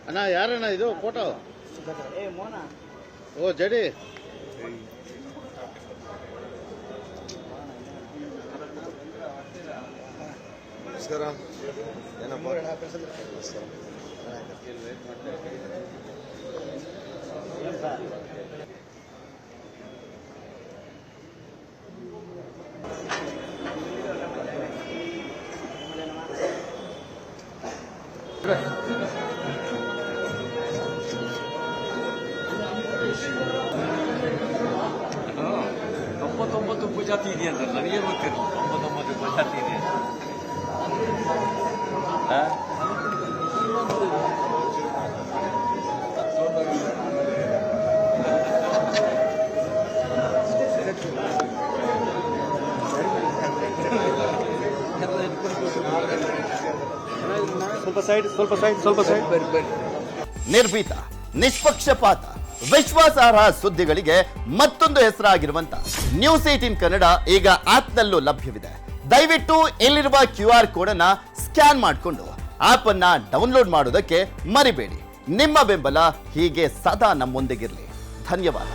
ಅಣ್ಣ ಯಾರಣ್ಣ ಇದು ಫೋಟೋ? ಓ ಜಡಿ. ನಮಸ್ಕಾರ. ಏನಪ್ಪ ತೊಂಬತ್ತೊಂಬತ್ತು ಉಪಜಾತಿ ಇದೆ ಅಂತ ನನಗೆ ಗೊತ್ತಿರಲಿಲ್ಲ. 99 ಉಪಜಾತಿ ಇದೆ. ಸ್ವಲ್ಪ ಸೈಡ್. ನಿರ್ಭೀತ, ನಿಷ್ಪಕ್ಷಪಾತ, ವಿಶ್ವಾಸಾರ್ಹ ಸುದ್ದಿಗಳಿಗೆ ಮತ್ತೊಂದು ಹೆಸರಾಗಿರುವಂತ ನ್ಯೂಸ್ 18 ಕನ್ನಡ ಈಗ ಆಪ್ನಲ್ಲೂ ಲಭ್ಯವಿದೆ. ದಯವಿಟ್ಟು ಇಲ್ಲಿರುವ QR ಕೋಡ್ ಅನ್ನ ಸ್ಕ್ಯಾನ್ ಮಾಡಿಕೊಂಡು ಆಪ್ ಅನ್ನ ಡೌನ್ಲೋಡ್ ಮಾಡೋದಕ್ಕೆ ಮರಿಬೇಡಿ. ನಿಮ್ಮ ಬೆಂಬಲ ಹೀಗೆ ಸದಾ ನಮ್ಮೊಂದಿಗಿರಲಿ. ಧನ್ಯವಾದ.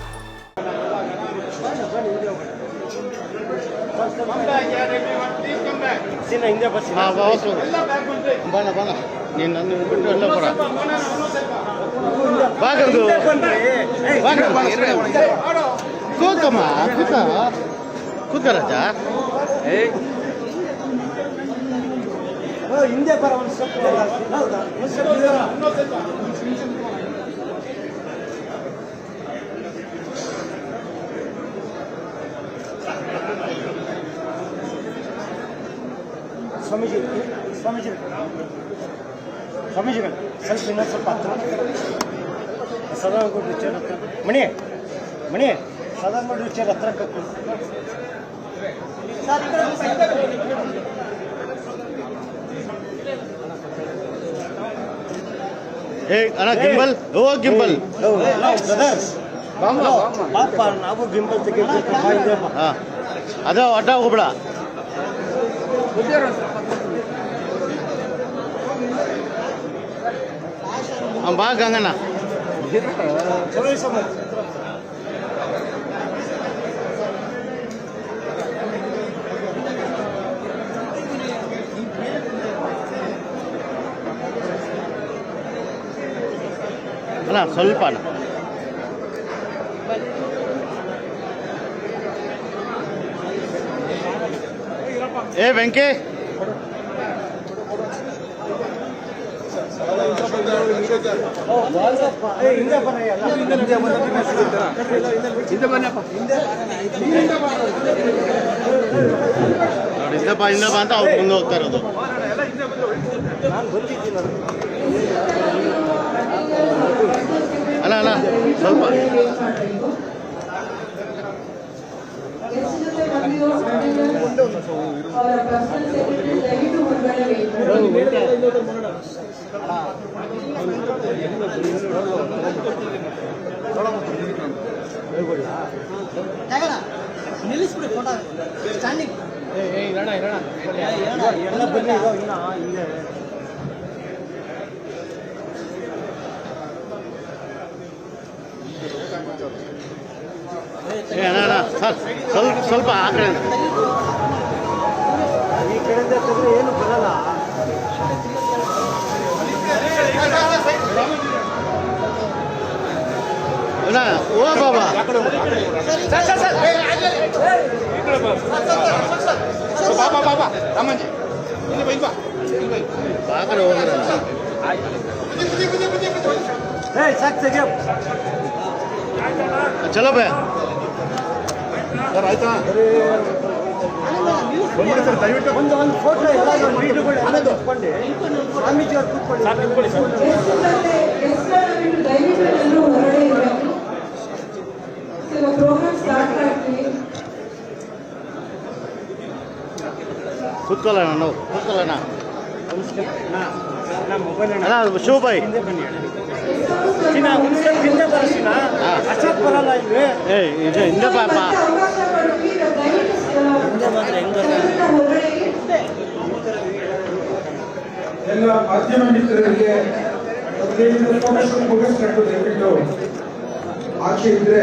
ಬಣ ನೀನು ನನ್ನ ಬಿಟ್ಟು ಎಲ್ಲ ಬರ ಬಾಗದು ಕೂತಮ್ಮ ಕೂತ ರಾಜ ಹಿಂದೆ ಬರ ಒಂದು ಸ್ವಾಮೀಜಿಗಳು ಸ್ವಲ್ಪ ಇನ್ನೊಂದು ಸ್ವಲ್ಪ ಹತ್ರ ಸದಾನಗೌಡ ವಿಚಾರ ಹತ್ರ ಮಣಿ ಸದಾನಗೌಡ ವಿಚಾರ ಹತ್ರ ಕಕ್ಕು ಅಣ್ಣ ಗಿಂಬಲ್. ಓ ಗಿಂಬಲ್ ಪಾಪ ನಾವು ಗಿಂಬಲ್ ತೆಗೆದು ಹಾಂ ಅದು ಅಡ್ಡ ಹೋಗ್ಬೇಡ. ಬಾ ಗಂಗಣ್ಣ. ಅಣ್ಣ ಸ್ವಲ್ಪ ಅಣ್ಣ. ಏ ವೆಂಕಿ ನೋಡಿ ಹಿಂದಪ್ಪ ಅಂತ ಅವ್ರು ಮುಂದೆ ಹೋಗ್ತಾ ಇರೋದು. ಅಲ್ಲ ಸ್ವಲ್ಪ ನಿಲ್ಲಿಸ್ಬಿಡಿ ಫೋಟೋ ಸ್ಟ್ಯಾಂಡಿಂಗ್ ಎಲ್ಲ ಬನ್ನಿ ಇನ್ನ ಹಿಂದೆ ಸ್ವಲ್ಪ ಆ ಕಡೆ ಈ ಕಡೆಯಿಂದ ತೆಗೆದ್ರೆ ಏನು ಬರಲ್ಲ. ಓ ಬಾಬಾ ಆ ಕಡೆ ಹೋಗ್ರ ಚಲೋ ಬೇ ಸರ್ ಆಯ್ತಾ? ಒಂದು ಫೋಟೋ ಎಲ್ಲ ಕೂತ್ಕೊಂಡು ಸ್ವಾಮೀಜಿ ಅವ್ರು ಕೂತ್ಕೊಳ್ಳಿ. ಕೂತ್ಕೊಳ್ಳೋಣ ನಾವು ಕೂತ್ಕೊಳ್ಳೋಣ. ಅಣ್ಣ ಶಿವಬಾಯಿ ಏ ಇದು ಹಿಂದೆ ಪಾಪ ಎಲ್ಲ ಮಾಧ್ಯಮ ಮಿತ್ರರಿಗೆ ಇನ್ಫಾರ್ಮೇಶನ್ ಮುಗಿಸ್ಕೊಂಡು ದಯವಿಟ್ಟು ಆಚೆ ಇದ್ರೆ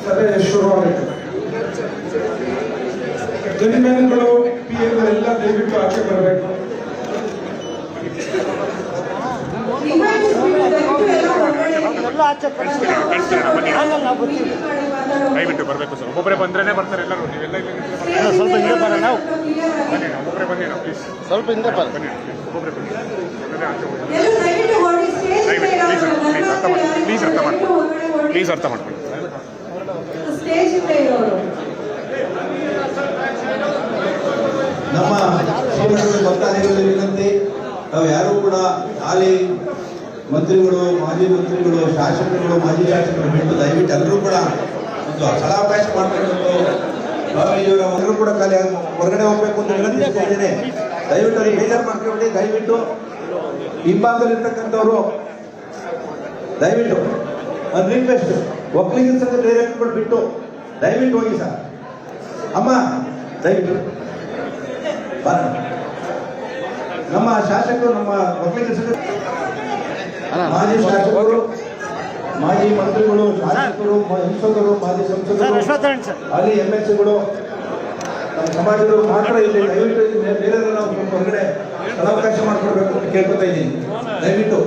ಸಭೆ ಶುರುವಾಗುತ್ತೆ. ಜನಿಮೆನ್ಗಳು ಪಿ ಎಲ್ಲ ದಯವಿಟ್ಟು ಆಚೆ ಬರಬೇಕು. ಎಲ್ಲ ಆಚೆ ದಯವಿಟ್ಟು ಬರಬೇಕು ಸರ್. ಒಬ್ಬೊಬ್ಬರೇ ಬಂದ್ರೇನೆ ಬರ್ತಾರೆ ಎಲ್ಲರೂ. ನೀವೆಲ್ಲ ಸ್ವಲ್ಪ ಹಿಂದೆ ಬರೋಣ ನಾವು. ಬನ್ನಿ, ಒಬ್ಬೊಬ್ಬರೇ ಬನ್ನಿ ಪ್ಲೀಸ್. ಸ್ವಲ್ಪ ಹಿಂದೆ ಬರ. ಬನ್ನಿ ಒಬ್ಬೊಬ್ಬರೇ ಬನ್ನಿ. ಆಚೆ ಹೋಗಿ. ಪ್ಲೀಸ್ ಅರ್ಥ ಮಾಡ್ಕೊಳ್ಳಿ. ಪ್ಲೀಸ್ ಅರ್ಥ ಮಾಡ್ಕೊಳ್ಳಿ. ನಮ್ಮ ಭಕ್ತಾದಿಗಳಲ್ಲಿ ವಿನಂತಿ, ನಾವು ಯಾರು ಕೂಡ ಹಾಲಿ ಮಂತ್ರಿಗಳು, ಮಾಜಿ ಮಂತ್ರಿಗಳು, ಶಾಸಕರುಗಳು, ಮಾಜಿ ಶಾಸಕರು ಬಿಟ್ಟು ದಯವಿಟ್ಟು ಎಲ್ಲರೂ ಕೂಡ ಒಂದು ಸ್ಥಳಾವಕಾಶ ಮಾಡ್ಕೊಂಡು ಎಲ್ಲರೂ ಕೂಡ ಖಾಲಿ ಹೊರಗಡೆ ಹೋಗ್ಬೇಕು ಅಂತ ವಿನಂತಿಸಿದ್ದೇನೆ. ದಯವಿಟ್ಟು ಅದು ಬೇಜಾರು ಮಾಡ್ಕೊಬಿಡಿ. ದಯವಿಟ್ಟು ಹಿಂಭಾಗದಲ್ಲಿರ್ತಕ್ಕಂಥವ್ರು ದಯವಿಟ್ಟು ಒಂದು ರಿಕ್ವೆಸ್ಟ್, ಒಕ್ಕಲಿಗರ ಸಂಘ ಡೈರೆಕ್ಟರ್ ಬಿಟ್ಟು ದಯವಿಟ್ಟು ಹೋಗಿ ಸರ್. ಅಮ್ಮ ದಯವಿಟ್ಟು ಬರೋಣ. ನಮ್ಮ ಶಾಸಕರು, ನಮ್ಮ ಒಕ್ಕಲಿಗರ ಸಂಘ ಮಾಜಿ ಶಾಸಕರು, ಮಾಜಿ ಮಂತ್ರಿಗಳು, ಶಾಸಕರು, ಸಂಸದರು, ಮಾಜಿ ಸಂಸದರು, ಅಲ್ಲಿ MLCಗಳು, ನಮ್ಮ ಸಮಾಜದವರು ಮಾತ್ರ ಇಲ್ಲಿ ದಯವಿಟ್ಟು ಬೇರೆ ನಾವು ಸ್ವಲ್ಪ ಹೊರಗಡೆ ಅವಕಾಶ ಮಾಡಿಕೊಡ್ಬೇಕು ಅಂತ ಕೇಳ್ಕೊತಾ ಇದ್ದೀನಿ. ದಯವಿಟ್ಟು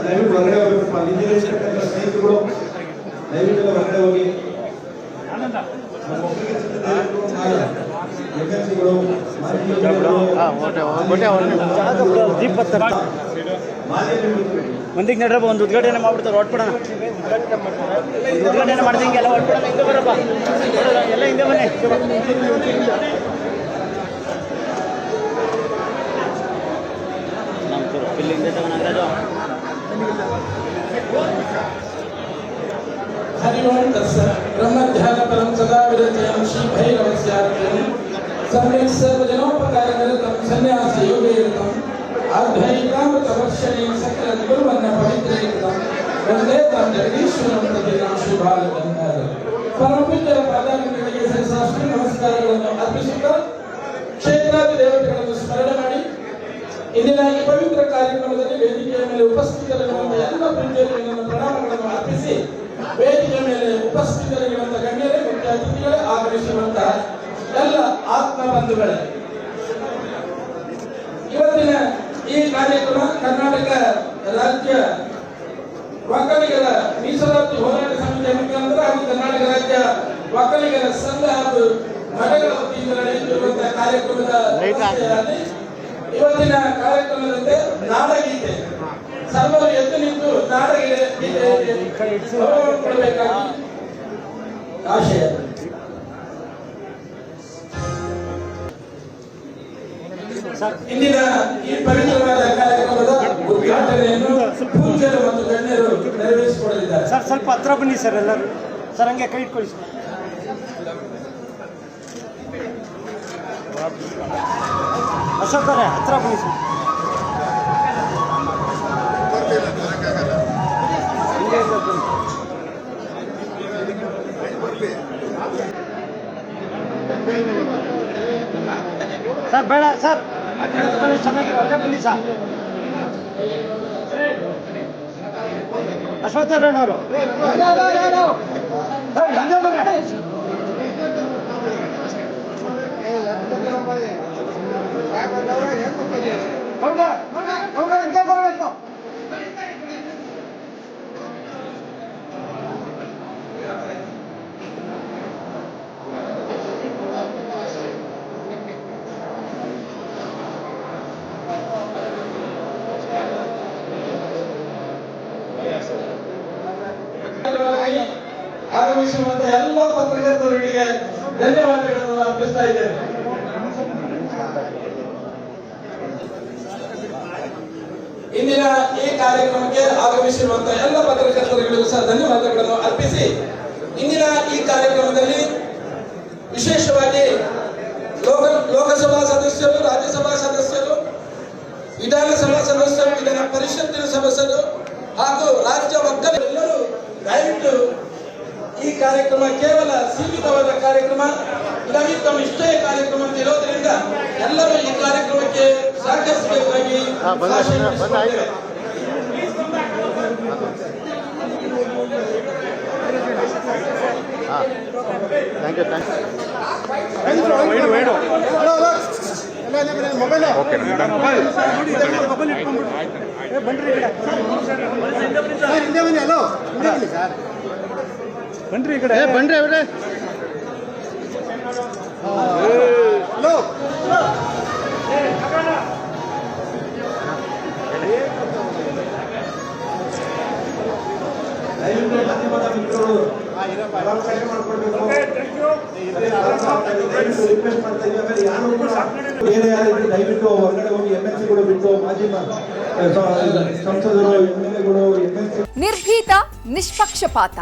ದಯವಿಟ್ಟು ಹೊರಗಡೆ ಹೋಗ್ಬೇಕು. ಅಲ್ಲಿರ್ತಕ್ಕಂಥ ಸ್ನೇಹಿತರುಗಳು ದಯವಿಟ್ಟು ಹೊರಗಡೆ ಹೋಗಿ. MLCಗಳು, ಮಂದಿಗೆ ನಡ್ರಪ್ಪ, ಒಂದು ಉದ್ಘಾಟನೆ ಮಾಡ್ಬಿಡ್ತಾರೆ, ಹೊಟ್ಬಿಡೋಣ. ಉದ್ಘಾಟನೆ ಮಾಡ್ದಂಗೆ ಎಲ್ಲ ಹೊಟ್ಬಿಡೋಣ. ಹಿಂದೆ ಬರಪ್ಪ, ಎಲ್ಲ ಹಿಂದೆ ಬನ್ನಿ. हरिओं तत्सत् ब्रह्मध्यान परम सदा विरचयं श्री भैरवस्यार्घ्यं सम्यक् सर्वजनोपकारनिरतं सन्न्यास योगेरतं अद्वैतामृतवर्षणेन सकल गुरुवन्न पवित्रीकृतं वन्दे तं जगदीश्वरं प्रतिदिनं श्री बालगंगाधर ಪರಮಪೂಜ್ಯರ ಪಾದಾರವಿಂದಗಳಿಗೆ ಸಹಸ್ರಾಷ್ಟ್ರ ನಮಸ್ಕಾರಗಳನ್ನು ಅರ್ಪಿಸುತ್ತಾ ಕ್ಷೇತ್ರಾದಿ ದೇವತೆಗಳನ್ನು ಸ್ಮರಣೆ ಮಾಡಿ ಇಂದಿನ ಈ ಪವಿತ್ರ ಕಾರ್ಯಕ್ರಮದಲ್ಲಿ ವೇದಿಕೆಯ ಮೇಲೆ ಉಪಸ್ಥಿತರಿರುವಂತಹ ಎಲ್ಲ ಪ್ರೀತಿಯಲ್ಲಿ ನನ್ನ ಪ್ರಣಾಮಗಳನ್ನು ಅರ್ಪಿಸಿ ವೇದಿಕೆ ಮೇಲೆ ಉಪಸ್ಥಿತರಿರುವಂತಹ ಗಣ್ಯರೇ, ಮುಖ್ಯ ಅತಿಥಿಗಳೇ, ಆಗಮಿಸಿರುವಂತಹ ಎಲ್ಲ ಆತ್ಮ ಬಂಧುಗಳೇ, ಇವತ್ತಿನ ಈ ಕಾರ್ಯಕ್ರಮ ಕರ್ನಾಟಕ ರಾಜ್ಯ ಒಕ್ಕಲಿಗರ ಮೀಸಲಾತಿ ಹೋರಾಟ ಸಮಿತಿಯ ಮುಖಾಂತರ ಹಾಗೂ ಕರ್ನಾಟಕ ರಾಜ್ಯ ಒಕ್ಕಲಿಗರ ಸಂಘ ಹಾಗೂ ಮಠಗಳ ವತಿಯಿಂದ ನಡೆಯುತ್ತಿರುವಂತಹ ಕಾರ್ಯಕ್ರಮದ ಇವತ್ತಿನ ಕಾರ್ಯಕ್ರಮದಂತೆ ನಾಡಗೀತೆ ಸರ್ವರು ಎದ್ದು ನಿಂತು ನಾಡಗೀತೆಗೆ ಕೊಡಬೇಕಾಗಿ ಆಶಯ. ಇಂದಿನ ಈ ಪವಿತ್ರವಾದ ಕಾರ್ಯಕ್ರಮದ ಉದ್ಘಾಟನೆಯನ್ನು ಪೂಜ್ಯರು ಮತ್ತು ಗಣ್ಯರು ನೆರವೇರಿಸಿಕೊಡಲಿದ್ದಾರೆ. ಸರ್ ಸ್ವಲ್ಪ ಹತ್ರ ಬನ್ನಿ ಸರ್, ಎಲ್ಲರೂ ಸರ್ ಹಂಗೆ ಕೈ ಇಟ್ಕೊಳ್ಳಿ ಸರ್. ಅಶೋಕ್ ಅವರೇ ಹತ್ರ ಬನ್ನಿ ಸರ್. ಸರ್ ಬೇಡ ಸರ್, ಬನ್ನಿ ಸರ್. ಅಶ್ವತ್ಥನಾರಾಯಣವರು ಆಗಮಿಸಿರುವಂತಹ ಎಲ್ಲ ಪತ್ರಕರ್ತರಿಗೆ ಧನ್ಯವಾದಗಳನ್ನು ಅರ್ಪಿಸ್ತಾ ಇದ್ದೇನೆ. ಇಂದಿನ ಈ ಕಾರ್ಯಕ್ರಮಕ್ಕೆ ಆಗಮಿಸಿರುವಂತಹ ಎಲ್ಲ ಪತ್ರಕರ್ತರಿಗಳಿಗೂ ಸಹ ಧನ್ಯವಾದಗಳನ್ನು ಅರ್ಪಿಸಿ, ಇಂದಿನ ಈ ಕಾರ್ಯಕ್ರಮದಲ್ಲಿ ವಿಶೇಷವಾಗಿ ಲೋಕಸಭಾ ಸದಸ್ಯರು, ರಾಜ್ಯಸಭಾ ಸದಸ್ಯರು, ವಿಧಾನಸಭಾ ಸದಸ್ಯರು, ವಿಧಾನ ಪರಿಷತ್ತಿನ ಸದಸ್ಯರು ಹಾಗೂ ರಾಜ್ಯ ಒಕ್ಕಲಿಗರು ದಯವಿಟ್ಟು ಈ ಕಾರ್ಯಕ್ರಮ ಕೇವಲ ಸೀಮಿತವಾದ ಕಾರ್ಯಕ್ರಮ, ಇದವಿತ್ತಮ ಇಷ್ಟೇ ಕಾರ್ಯಕ್ರಮ ಅಂತ ಇರೋದ್ರಿಂದ ಎಲ್ಲರೂ ಈ ಕಾರ್ಯಕ್ರಮಕ್ಕೆ ಸಹಕರಿಸಬೇಕಾಗಿ ಆಶಿಸುತ್ತೇವೆ. ಥ್ಯಾಂಕ್ ಯು ಮೊಬೈಲ್ ಓಕೆ ಬನ್ರಿ ಈ ಕಡೆ ಬನ್ರಿ ಅವ್ರೆ ಹಲೋ ದಯವಿಟ್ಟು ಮಾಧ್ಯಮದ ಮಿತ್ರರು ಅವಕಾಶ ಮಾಡಿಕೊಡ್ಬೇಕು. ದಯವಿಟ್ಟು ರಿಕ್ವೆಸ್ಟ್ ಮಾಡ್ತಾ ಇದ್ದೀವಿ. ಆಮೇಲೆ ಯಾರು ಕೂಡ ಬೇರೆ ಯಾರಿದ್ರು ದಯವಿಟ್ಟು ಹೊರಗಡೆ ಹೋಗಿ MLC-ಗಳು ಬಿಟ್ಟು ಮಾಜಿ ಸಂಸದರು, MLA-ಗಳು, MLC ನಿರ್ಭೀತ, ನಿಷ್ಪಕ್ಷಪಾತ,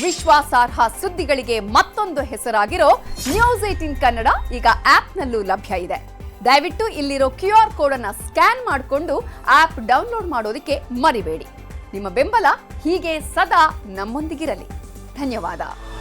ವಿಶ್ವಾಸಾರ್ಹ ಸುದ್ದಿಗಳಿಗೆ ಮತ್ತೊಂದು ಹೆಸರಾಗಿರೋ ನ್ಯೂಸ್ 18 ಕನ್ನಡ ಈಗ ಆಪ್ನಲ್ಲೂ ಲಭ್ಯ ಇದೆ. ದಯವಿಟ್ಟು ಇಲ್ಲಿರೋ QR ಕೋಡ್ ಅನ್ನ ಸ್ಕ್ಯಾನ್ ಮಾಡಿಕೊಂಡು ಆಪ್ ಡೌನ್ಲೋಡ್ ಮಾಡೋದಕ್ಕೆ ಮರಿಬೇಡಿ. ನಿಮ್ಮ ಬೆಂಬಲ ಹೀಗೆ ಸದಾ ನಮ್ಮೊಂದಿಗಿರಲಿ. ಧನ್ಯವಾದ.